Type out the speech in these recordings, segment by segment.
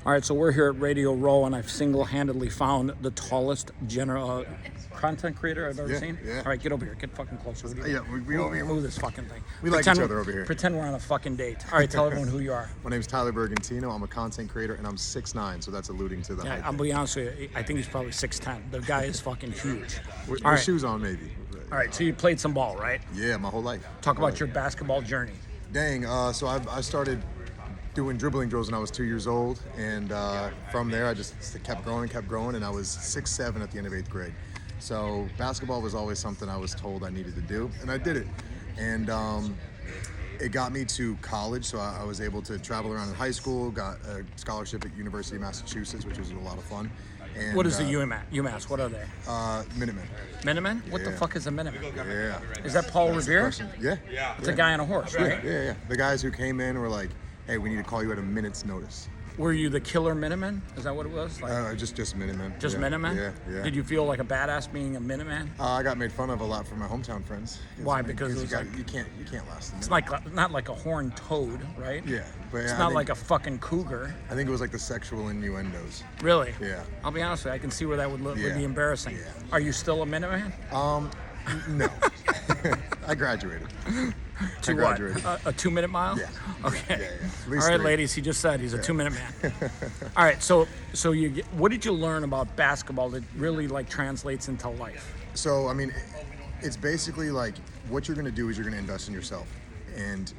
All right, so we're here at Radio Row, and I've single-handedly found the tallest content creator I've ever seen. Yeah. All right, get over here. Get fucking closer. We over here. Move this fucking thing. We like each other over here. Pretend we're on a fucking date. All right, tell everyone who you are. My name's Tyler Bergantino. I'm a content creator, and I'm 6'9", so that's alluding to the height. I'll be honest with you. I think he's probably 6'10". The guy is fucking huge. With right. shoes on, maybe. All right, so you played some ball, right? Yeah, my whole life. Talk about your basketball journey. Dang, so I started doing dribbling drills when I was 2 years old, and from there I just kept growing, and I was 6'7" at the end of 8th grade. So basketball was always something I was told I needed to do, and I did it. And it got me to college, so I was able to travel around in high school, got a scholarship at University of Massachusetts, which was a lot of fun. And, what is the UMass? What are they? Minutemen. Minutemen? What the fuck is a Minuteman? Yeah. Is that Paul Revere? Yeah. It's a guy on a horse, right? Yeah. The guys who came in were like, hey, we need to call you at a minute's notice. Were you the killer Minuteman? Is that what it was? Just Minutemen. Just Minutemen? Yeah. Did you feel like a badass being a Minuteman? I got made fun of a lot from my hometown friends. Why? Because you can't last. It's not like a horned toad, right? Yeah, but it's not like a fucking cougar. I think it was like the sexual innuendos. Really? Yeah. I'll be honest with you. I can see where that would be embarrassing. Yeah. Are you still a Minuteman? No. I graduated. To what? A 2-minute mile? Yeah. Okay. Yeah. All right, ladies. He just said he's a 2-minute man. All right. So what did you learn about basketball that really translates into life? So I mean, it's basically like what you're going to do is you're going to invest in yourself, and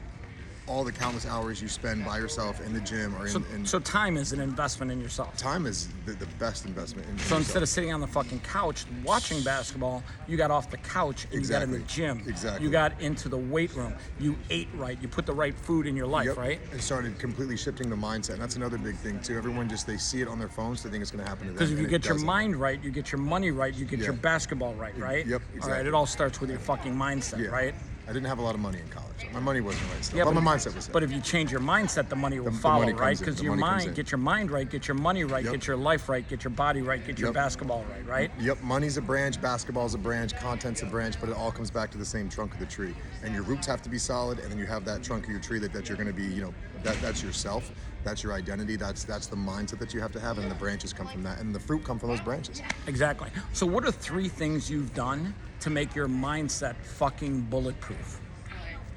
all the countless hours you spend by yourself in the gym or in so time is an investment in yourself. Time is the best investment in yourself. So instead of sitting on the fucking couch watching basketball, you got off the couch and you got in the gym. Exactly. You got into the weight room. You ate right. You put the right food in your life, right? And started completely shifting the mindset. And that's another big thing too. Everyone they see it on their phones, they think it's going to happen to them. Because if you get your mind right, you get your money right, you get your basketball right? Yep, exactly. All right, it all starts with your fucking mindset, right? I didn't have a lot of money in college. My money wasn't right still, but my mindset was right. But if you change your mindset, the money will follow, right? Because your mind, get your mind right, get your money right, get your life right, get your body right, get your basketball right? Yep, money's a branch, basketball's a branch, content's a branch, but it all comes back to the same trunk of the tree. And your roots have to be solid, and then you have that trunk of your tree that you're going to be, that's yourself, that's your identity, that's the mindset that you have to have, and the branches come from that, and the fruit come from those branches. Exactly. So what are 3 things you've done to make your mindset fucking bulletproof?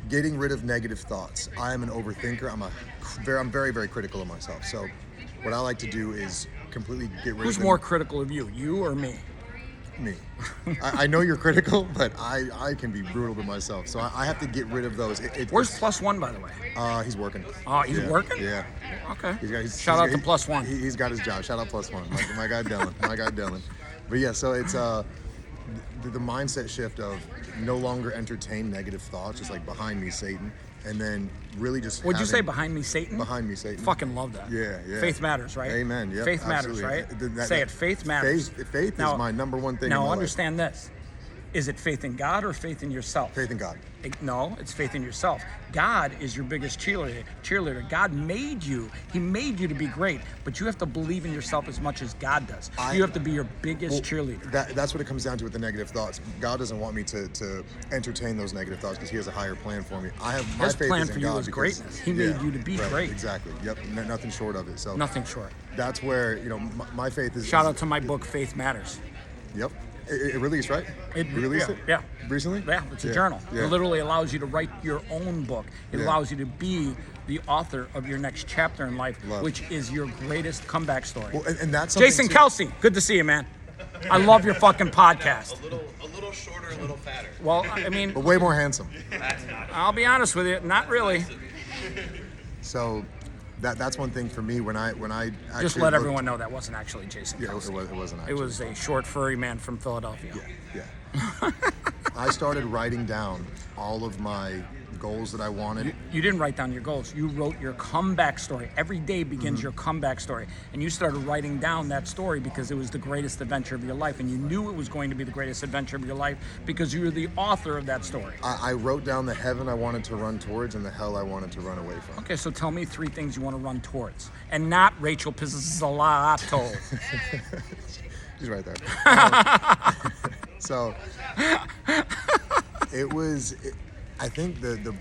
Getting rid of negative thoughts. I am an overthinker. I'm very, very critical of myself. So what I like to do is completely get rid of Who's more critical of you or me? Me. I know you're critical, but I can be brutal to myself. So I have to get rid of those. Where's +1, by the way? He's working. Oh, he's working? Yeah. Okay. Shout out to +1. He's got his job. Shout out +1. My guy Dylan. But yeah, so it's the mindset shift of no longer entertain negative thoughts, just like behind me, Satan, and then really just. What'd you say? Behind me, Satan? Behind me, Satan. Fucking love that. Yeah. Faith matters, right? Amen. Yeah. Faith matters, right? Say it. Faith matters. Faith is my number one thing. Now understand this. Is it faith in God or faith in yourself? Faith in God. No, it's faith in yourself. God is your biggest cheerleader. God made you. He made you to be great, but you have to believe in yourself as much as God does. You have to be your biggest cheerleader. That's what it comes down to with the negative thoughts. God doesn't want me to entertain those negative thoughts because He has a higher plan for me. His plan for you is greatness. He made you to be great. Exactly. Yep. Nothing short of it. So nothing short. That's where my faith is. Shout out to my book, Faith Matters. Yep. It released, right? You released it? Yeah. Recently? Yeah, it's a journal. Yeah. It literally allows you to write your own book. It allows you to be the author of your next chapter in life, which is your greatest comeback story. Well, and that's Jason Kelsey, good to see you, man. I love your fucking podcast. A little shorter, a little fatter. Well, I mean... But way more handsome. I'll be honest with you, not really. So... That's one thing for me when I actually just let everyone know that wasn't actually Jason Kelsey. It wasn't actually. It was a short furry man from Philadelphia. Yeah. I started writing down all of my goals that I wanted. You didn't write down your goals. You wrote your comeback story. Every day begins your comeback story. And you started writing down that story because it was the greatest adventure of your life. And you knew it was going to be the greatest adventure of your life because you were the author of that story. I wrote down the heaven I wanted to run towards and the hell I wanted to run away from. Okay, so tell me 3 things you want to run towards. And not Rachel Pizzolato. She's right there. So, I think the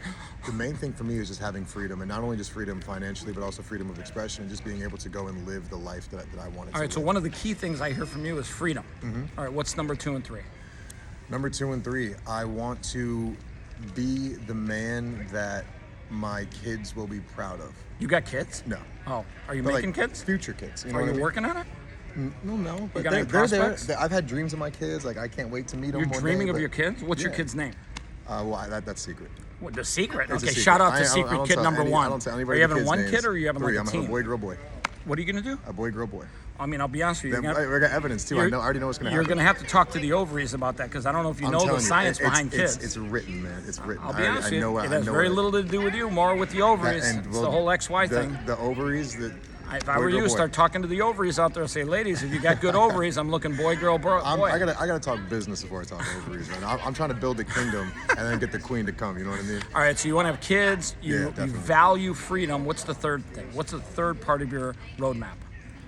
the main thing for me is just having freedom, and not only just freedom financially, but also freedom of expression, and just being able to go and live the life that I wanted to All right, so live. one of the key things I hear from you is freedom. All right, what's number 2 and 3? Number 2 and 3, I want to be the man that my kids will be proud of. You got kids? No. Oh, are you But making like kids? future kids. You know Are what you I mean? working on it? No. But got any they're there. prospects? I've had dreams of my kids. Like, I can't wait to meet them. You're one dreaming day, of but- your kids? What's your Yeah. kid's name? That's secret. What, the secret? It's a Okay, secret. shout out I to don't- I secret don't kid tell number any- 1. I don't tell Are anybody you the having kids' one names. kid or are you having 3. like a I'm team? having a boy, girl, boy. What are you going to do? A boy, girl, boy. I mean, I'll be honest with you. We got evidence too. I already know what's going to You're happen. going to have to talk to the ovaries about that because I don't know if you I'm know the telling you, science it's- behind it's- kids. It's written, man. It's written. I'll be honest with you. It I has know very it. little to do with you, more with the ovaries. And, It's well, the whole XY thing. The ovaries. If I were you, start talking to the ovaries out there and say, ladies, if you got good ovaries, I'm looking boy, girl, boy. I gotta talk business before I talk ovaries, man. I'm trying to build the kingdom and then get the queen to come. You know what I mean? All right, so you want to have kids. Yeah, You definitely. value freedom. What's the third thing? What's the third part of your roadmap?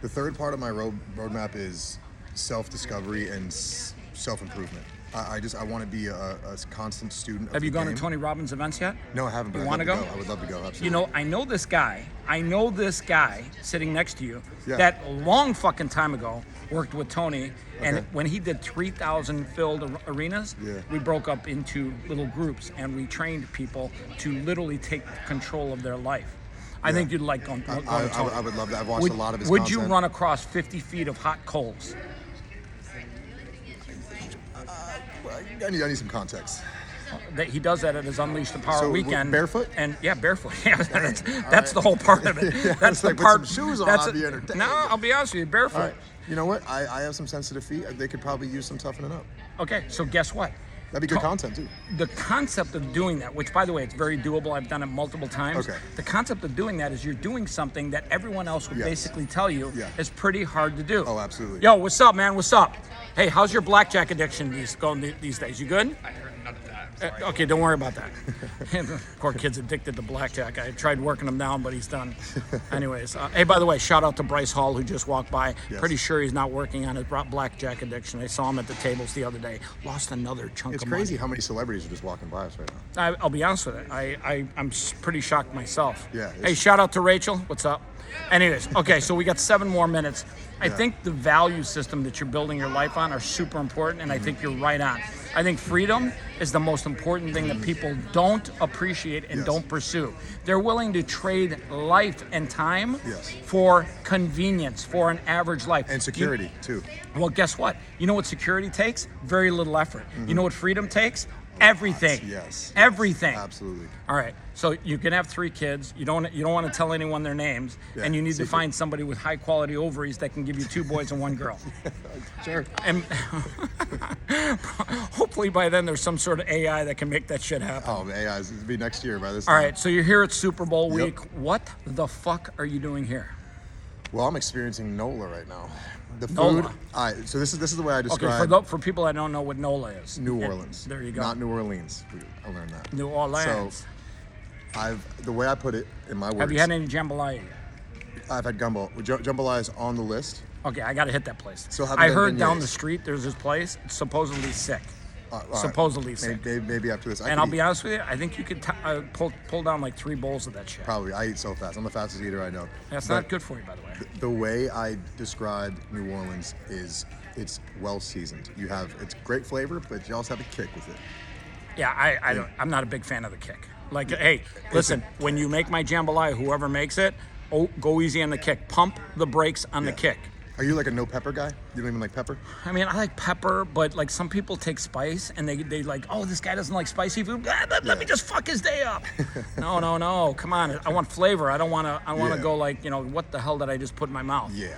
The third part of my roadmap is self-discovery and self-improvement. I want to be a constant student. Have you gone game. to Tony Robbins events yet? No, I haven't. But You I'd wanna love to go? I would love to go. Absolutely. You know, I know this guy sitting next to you Yeah. that a long fucking time ago worked with Tony. And Okay. when he did 3,000 filled arenas, Yeah. we broke up into little groups and we trained people to literally take control of their life. I think you'd like going to Tony. I would love that. I've watched a lot of his Would content. you run across 50 feet of hot coals? I need some context. That he does that at his Unleash the Power So, weekend. barefoot? And yeah, barefoot. Yeah, that's the whole part of it. That's it's the like, put part. some shoes on, that's I'll be entertained. No, I'll be honest with you, barefoot. All right. You know what? I have some sensitive feet. They could probably use some toughening up. Okay, so guess what? That'd be good content too. The concept of doing that, which by the way, it's very doable. I've done it multiple times. Okay. The concept of doing that is you're doing something that everyone else would Yes. basically tell you Yeah. is pretty hard to do. Oh, absolutely. Yo, what's up, man? What's up? Hey, how's your blackjack addiction going these days? You good? I heard none of that. Okay, don't worry about that. Poor kid's addicted to blackjack. I tried working him down, but he's done. Anyways, hey, by the way, shout out to Bryce Hall who just walked by. Yes. Pretty sure he's not working on his blackjack addiction. I saw him at the tables the other day. Lost another chunk It's of crazy money. how many celebrities are just walking by us right now. I'll be honest with it. I'm pretty shocked myself. Yeah, Hey, it's- shout out to Rachel. What's up? Anyways, okay, so we got 7 more minutes. I Yeah. think the value system that you're building your life on are super important, and I think you're right on. I think freedom is the most important thing that people don't appreciate and Yes. don't pursue. They're willing to trade life and time Yes. for convenience, for an average life. And security too. Well, guess what? You know what security takes? Very little effort. You know what freedom takes? Everything. Yes. Everything. Absolutely. All right. So you can have 3 kids. You don't want to tell anyone their names, Yeah, and you need to secret. find somebody with high quality ovaries that can give you 2 boys and 1 girl. Sure. And hopefully by then there's some sort of AI that can make that shit happen. Oh, man, yeah, it'll be next year by this All time. right. So you're here at Super Bowl Yep. week. What the fuck are you doing here? Well, I'm experiencing NOLA right now. The food. NOLA. All right. So this is the way I Okay. describe For people that don't know what NOLA is. New And Orleans. there you go. Not New Orleans. I learned that. New Orleans. So, the way I put it in my words. Have you had any jambalaya? I've had gumbo. Jambalaya is on the list. Okay, I got to hit that place. So have I you had heard down beignets? the street there's this place. It's supposedly sick. All right. Supposedly sick. Maybe after this. And I'll be honest with you, I think you could pull down like 3 bowls of that shit. Probably. I eat so fast. I'm the fastest eater I know. That's But not good for you, by the way. The way I describe New Orleans is it's well seasoned. It's great flavor, but you also have a kick with it. Yeah, I'm not a big fan of the kick. Like, hey, listen, when you make my jambalaya, whoever makes it, go easy on the kick. Pump the brakes on the Yeah. kick. Are you like a no pepper guy? You don't even like pepper? I mean, I like pepper, but like some people take spice and they like, oh, this guy doesn't like spicy food. Let me just fuck his day up. No. Come on. I want flavor. I want to Yeah. go like, what the hell did I just put in my mouth? Yeah.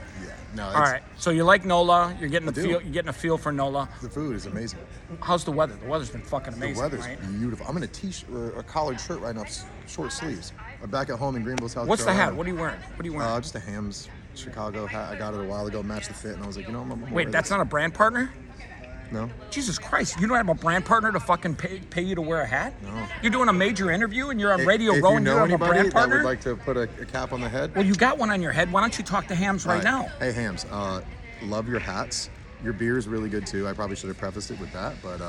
No. All right. So you like NOLA. You're getting do. you're getting a feel for NOLA. The food is amazing. How's the weather? The weather's been fucking amazing, The weather's right? beautiful. I'm in a a collared shirt right now, short sleeves. I'm back at home in Greenville, South What's the Carolina. hat? What are you wearing? What are you wearing? Just a Hams Chicago hat. I got it a while ago, matched the fit, and I was like, I'm Wait, that's not a brand partner? No. Jesus Christ, you don't have a brand partner to fucking pay you to wear a hat? No. You're doing a major interview and you're on Radio if Row you and you know don't have a anybody brand that partner? would like to put a cap on the head. Well, you got one on your head. Why don't you talk to Hams right All now? Hey, Hams, love your hats. Your beer is really good too. I probably should have prefaced it with that, but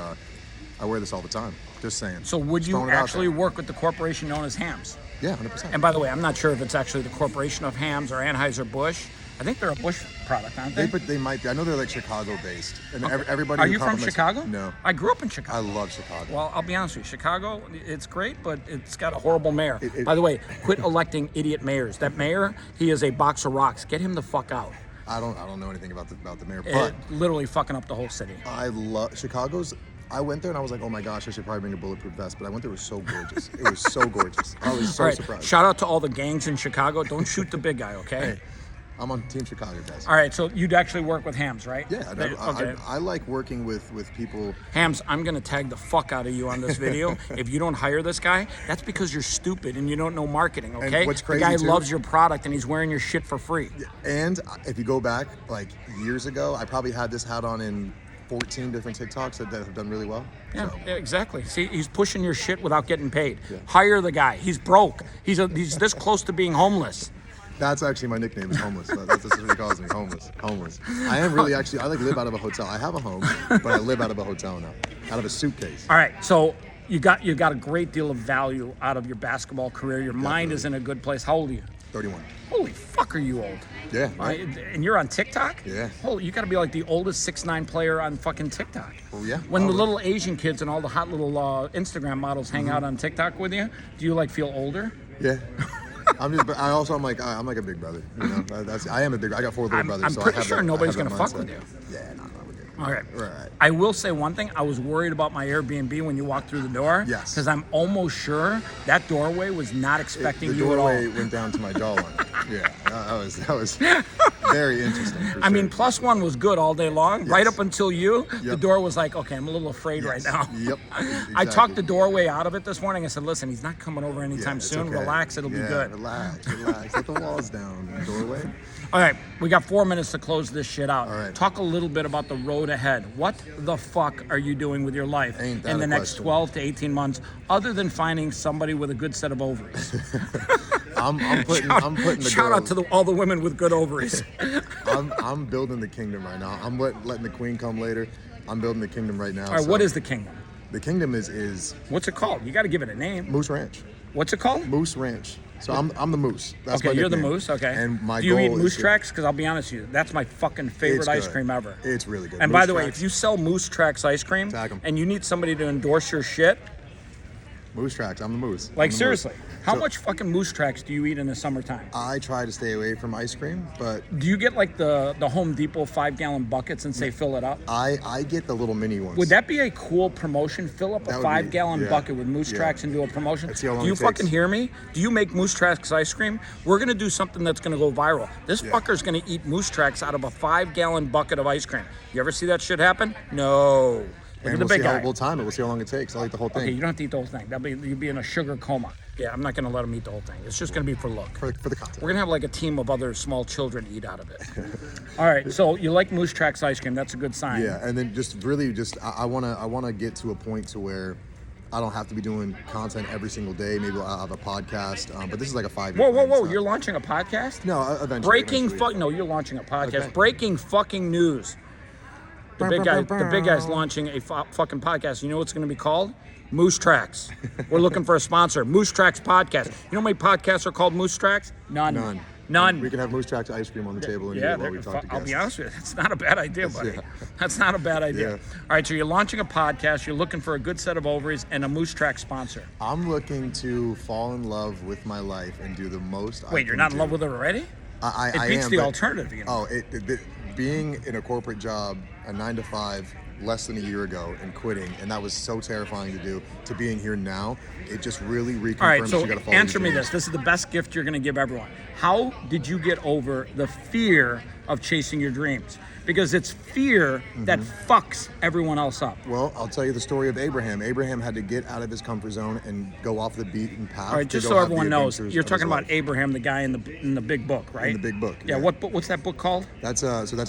I wear this all the time. Just saying. So would Just you throwing it out actually there. work with the corporation known as Hams? Yeah, 100%. And by the way, I'm not sure if it's actually the corporation of Hams or Anheuser-Busch. I think they're a Busch product, aren't they? They might be. I know they're like Chicago-based. And everybody Are who you from compliments- Chicago? No. I grew up in I Chicago. love Chicago. Well, I'll be honest with you. Chicago, it's great, but it's got a horrible mayor. It- By the way, quit electing idiot mayors. That mayor, he is a box of rocks. Get him the fuck out. I don't know anything about the mayor, but It literally fucking up the whole city. I love Chicago's. I went there and I was like, oh my gosh, I should probably bring a bulletproof vest. But I went there, it was so gorgeous. It was so gorgeous. I was so All right, surprised. shout out to all the gangs in Chicago. Don't shoot the big guy, okay? Hey, I'm on Team Chicago, guys. All right, so you'd actually work with Hams, right? Yeah, Okay. I like working with people. Hams, I'm going to tag the fuck out of you on this video. If you don't hire this guy, that's because you're stupid and you don't know marketing, okay? what's crazy, the guy too- loves your product and he's wearing your shit for free. And if you go back like years ago, I probably had this hat on in 14 different TikToks that have done really well. Yeah, So, yeah, exactly. See, he's pushing your shit without getting paid. Yeah. Hire the guy. He's broke. He's this close to being homeless. that's actually my nickname is homeless. That's what he calls me, homeless. I am really actually. I like live out of a hotel. I have a home, but I live out of a hotel now, out of a suitcase. All right, so you got a great deal of value out of your basketball career. Your mind is in a good place. How old are you? 31. Holy fuck, are you old? Yeah. And you're on TikTok? Yeah. Holy, you got to be like the oldest 6'9" player on fucking TikTok. Oh, yeah. When the Oh, little Asian kids and all the hot little Instagram models hang out on TikTok with you, do you like feel older? Yeah. I'm like a big brother. You know, I am a big. I got 4 little brothers. I'm so pretty I have sure that, nobody's I have gonna that fuck with mindset. you. Yeah, no, we're good. All right. Right. I will say one thing. I was worried about my Airbnb when you walked through the door. Yes. Because I'm almost sure that doorway was not expecting The you at all. doorway went down to my jawline. Yeah, that was very interesting. For I mean, sure. +1 was good all day long. Right Yes. up until you, the Yep. door was like, okay, I'm a little afraid right Yes. now. Yep. I talked the exactly. doorway out of it this morning. I said, listen, he's not coming over anytime It's soon. okay. Relax, it'll be good. Relax. Let the walls down. Doorway. All right, we got 4 minutes to close this shit out. All right. Talk a little bit about the road ahead. What the fuck are you doing with your life Ain't that in the a next question. 12 to 18 months, other than finding somebody with a good set of ovaries? I'm putting the Shout out girls- to all the women with good ovaries. I'm building the kingdom right now. I'm letting the queen come later. I'm building the kingdom right now. All right, so what is the kingdom? the kingdom is What's it called? You got to give it a name. Moose Ranch. What's it called? Moose Ranch. So I'm the moose. That's Okay, my you're the nickname. moose. Okay. And my Do you goal eat is moose to- tracks? Because I'll be honest with you, that's my fucking favorite It's ice good. cream ever. It's really good. And Moose by the way, Tracks. if you sell Moose Tracks ice cream Tag 'em. and you need somebody to endorse your shit, Moose Tracks. I'm the moose. I'm like the moose. seriously, how So much fucking Moose Tracks do you eat in the summertime? I try to stay away from ice cream, but Do you get like the Home Depot 5-gallon buckets and say fill it up? I get the little mini ones. Would that be a cool promotion? Fill up a That would be- 5-gallon yeah, bucket with Moose yeah. Tracks and do a promotion? Let's see how long Do you it takes. fucking hear me? Do you make Moose Tracks ice cream? We're gonna do something that's gonna go viral. This Yeah. fucker's gonna eat Moose Tracks out of a 5-gallon bucket of ice cream. You ever see that shit happen? No. Look and at the we'll big see how guy. we'll time it. We'll see how long it takes. I like the whole thing Okay, you don't have to eat the whole thing. You'd be in a sugar coma. Yeah, I'm not gonna let him eat the whole thing. It's just gonna be for look. for the content. We're gonna have like a team of other small children eat out of it. All right, so you like Moose Tracks ice cream? That's a good sign. Yeah, and then just really I wanna get to a point to where I don't have to be doing content every single day. Maybe I'll have a podcast, but this is like a 5-year Whoa! plan, so- You're launching a podcast? No, eventually. Breaking eventually. fuck! No, you're launching a podcast. Okay. Breaking fucking news. The big guy's launching a fucking podcast. You know what's going to be called? Moose Tracks. We're looking for a sponsor. Moose Tracks podcast. You know how many podcasts are called Moose Tracks? None. We can have Moose Tracks ice cream on the table and Yeah, while we talk to I'll be guests. honest with you. That's not a bad idea, buddy. yeah. That's not a bad idea. Yeah. All right, so you're launching a podcast. You're looking for a good set of ovaries and a Moose Track sponsor. I'm looking to fall in love with my life and do the most. Wait, you're not in love with it already? I It beats am, the but- alternative, you know. Oh, being in a corporate job, a 9 to 5, less than a year ago, and quitting, and that was so terrifying to do. To being here now, it just really reconfirms All right, so you got to follow answer your me dreams. this. This is the best gift you're going to give everyone. How did you get over the fear of chasing your dreams? Because it's fear that fucks everyone else up. Well, I'll tell you the story of Abraham. Abraham had to get out of his comfort zone and go off the beaten path. All right, to just go so have the everyone knows, adventures you're of his talking about life. Abraham, the guy in the big book, right? In the big book, Yeah. yeah. What's that book called? That's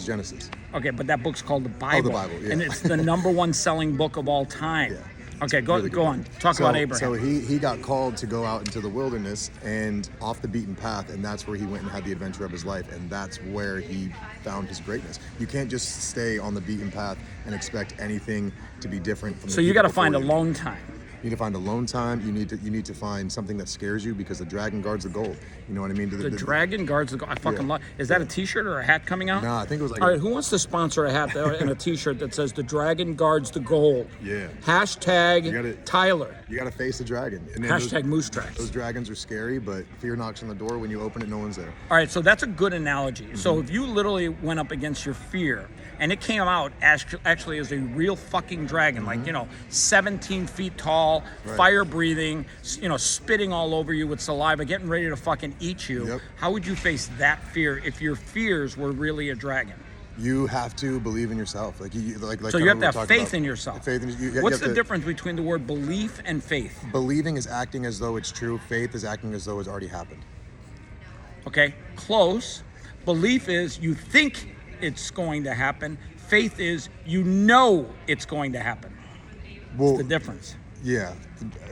Genesis. Okay, but that book's called the Bible. Bible, yeah. And it's the #1 selling book of all time. Yeah. Okay, go on. Talk about Abraham. So he got called to go out into the wilderness and off the beaten path, and that's where he went and had the adventure of his life, and that's where he found his greatness. You can't just stay on the beaten path and expect anything to be different from the So you got to people find a before you. lone time. You need to find alone time. You need to find something that scares you, because the dragon guards the gold. You know what I mean? The dragon guards the gold. I fucking love. Is that a T-shirt or a hat coming out? No, I think it was like. All right, who wants to sponsor a hat and a T-shirt that says "The Dragon Guards the Gold"? Yeah. Hashtag Tyler. You got to face the dragon. And then Hashtag Moose Tracks. Those dragons are scary, but fear knocks on the door. When you open it, no one's there. All right, so that's a good analogy. So if you literally went up against your fear, and it came out actually as a real fucking dragon, like 17 feet tall, fire breathing, spitting all over you with saliva, getting ready to fucking eat you. Yep. How would you face that fear if your fears were really a dragon? You have to believe in yourself. So you have to have faith in yourself. What's the difference between the word belief and faith? Believing is acting as though it's true. Faith is acting as though it's already happened. Okay, close. Belief is you think it's going to happen. Faith is you know it's going to happen. Well, What's the difference? Yeah,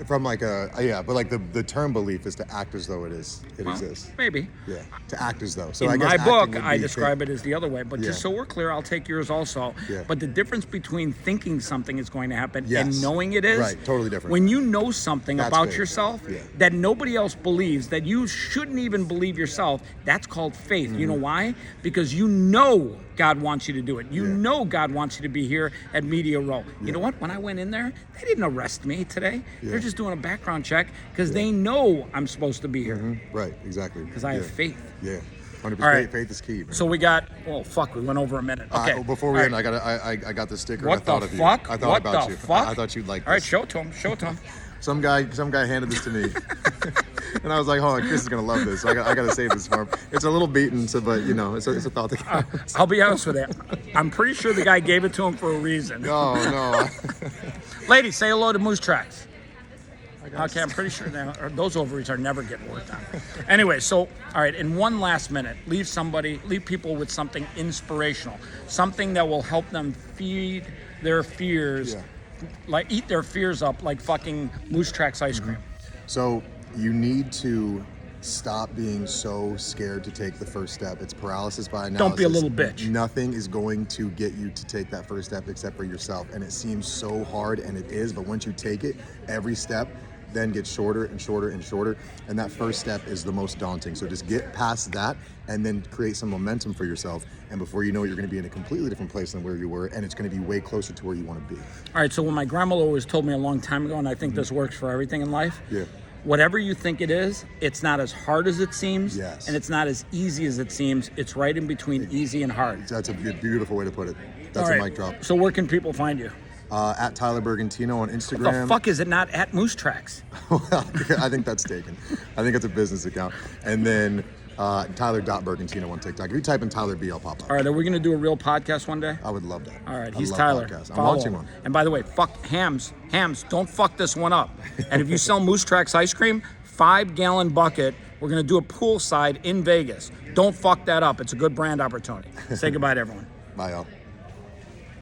from but the term belief is to act as though it exists. Maybe. Yeah, to act as though. So In I guess my book, acting would I be describe faith. it as the other way. But just so we're clear, I'll take yours also. Yeah. But the difference between thinking something is going to happen Yes. and knowing it is, Right, totally different. When you know something That's about faith. yourself Yeah. that nobody else believes, that you shouldn't even believe yourself, that's called faith. You know why? Because you know God wants you to do it. You know God wants you to be here at Media Row. You know what? When I went in there, they didn't arrest me today. They're just doing a background check because they know I'm supposed to be here. Right, exactly. Because I have faith. Yeah, 100%. All right. Faith is key. Man. So we got. Oh fuck! We went over a minute. Okay. Before we All end, right. I got this sticker. What I thought the of fuck? You. I thought What about the you. fuck? I thought you'd like this. All right, show it to him. Show it to him. Some guy handed this to me, and I was like, "Hold on, Chris is gonna love this. So I got to save this for him." It's a little beaten, but it's a thought that counts. I'll be honest with you. I'm pretty sure the guy gave it to him for a reason. No. Ladies, say hello to Moose Tracks. Okay, I'm pretty sure those ovaries are never getting worked on. Anyway, so, all right, in one last minute, leave people with something inspirational, something that will help them feed their fears, like eat their fears up like fucking Moose Tracks ice cream. So you need to stop being so scared to take the first step. It's paralysis by analysis. Don't be a little bitch. Nothing is going to get you to take that first step except for yourself. And it seems so hard, and it is, but once you take it, every step then gets shorter and shorter and shorter. And that first step is the most daunting. So just get past that and then create some momentum for yourself. And before you know it, you're going to be in a completely different place than where you were. And it's going to be way closer to where you want to be. All right, so when my grandmother always told me a long time ago, and I think this works for everything in life, whatever you think it is, it's not as hard as it seems, and it's not as easy as it seems. It's right in between easy and hard. That's a beautiful way to put it. That's All a right. mic drop. So where can people find you? At Tyler Bergantino on Instagram. What the fuck is it not at Moose Tracks? Well, I think that's taken. I think it's a business account. And then Tyler.Bergantino on TikTok. If you type in Tyler B, I'll pop up. All right, are we going to do a real podcast one day? I would love that. All right, I he's love Tyler. podcasts. I'm Follow launching him. one. And by the way, fuck hams. Hams, don't fuck this one up. And if you sell Moose Tracks ice cream, 5-gallon bucket, we're going to do a poolside in Vegas. Don't fuck that up. It's a good brand opportunity. Say goodbye to everyone. Bye, y'all.